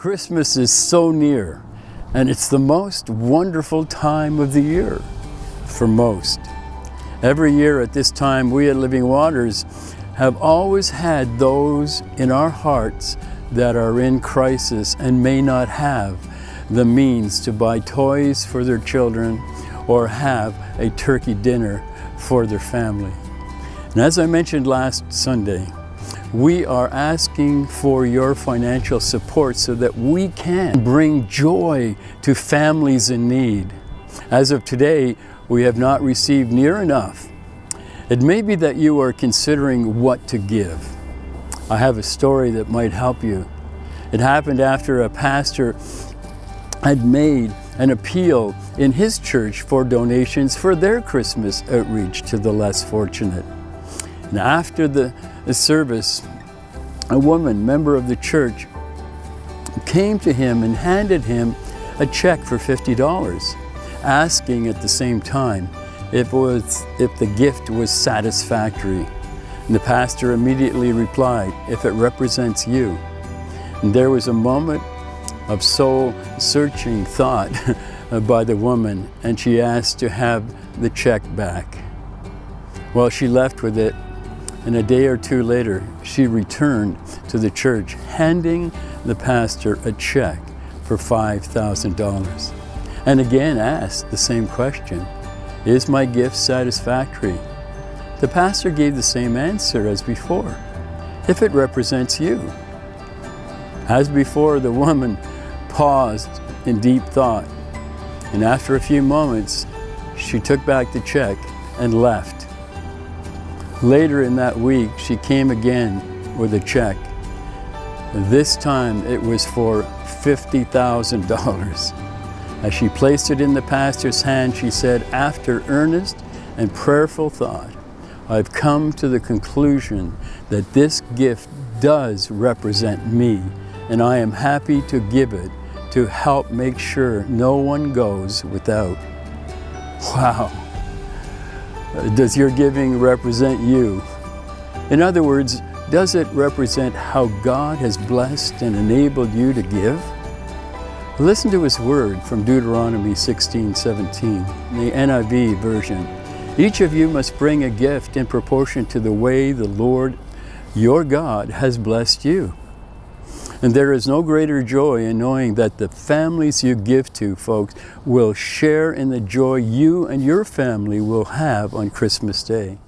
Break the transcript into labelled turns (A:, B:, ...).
A: Christmas is so near, and it's the most wonderful time of the year for most. Every year at this time, we at Living Waters have always had those in our hearts that are in crisis and may not have the means to buy toys for their children or have a turkey dinner for their family. And as I mentioned last Sunday, we are asking for your financial support so that we can bring joy to families in need. As of today, we have not received near enough. It may be that you are considering what to give. I have a story that might help you. It happened after a pastor had made an appeal in his church for donations for their Christmas outreach to the less fortunate. And after the service, a woman, member of the church, came to him and handed him a check for $50, asking at the same time if the gift was satisfactory. And the pastor immediately replied, "If it represents you." And there was a moment of soul-searching thought by the woman, and she asked to have the check back. Well, she left with it, and a day or two later, she returned to the church, handing the pastor a check for $5,000, and again asked the same question, "Is my gift satisfactory?" The pastor gave the same answer as before, "If it represents you." As before, the woman paused in deep thought, and after a few moments, she took back the check and left. Later in that week, she came again with a check. This time it was for $50,000. As she placed it in the pastor's hand, she said, "After earnest and prayerful thought, I've come to the conclusion that this gift does represent me, and I am happy to give it to help make sure no one goes without." Wow. Does your giving represent you? In other words, does it represent how God has blessed and enabled you to give? Listen to His word from Deuteronomy 16:17, the NIV version. "Each of you must bring a gift in proportion to the way the Lord your God has blessed you." And there is no greater joy in knowing that the families you give to, folks, will share in the joy you and your family will have on Christmas Day.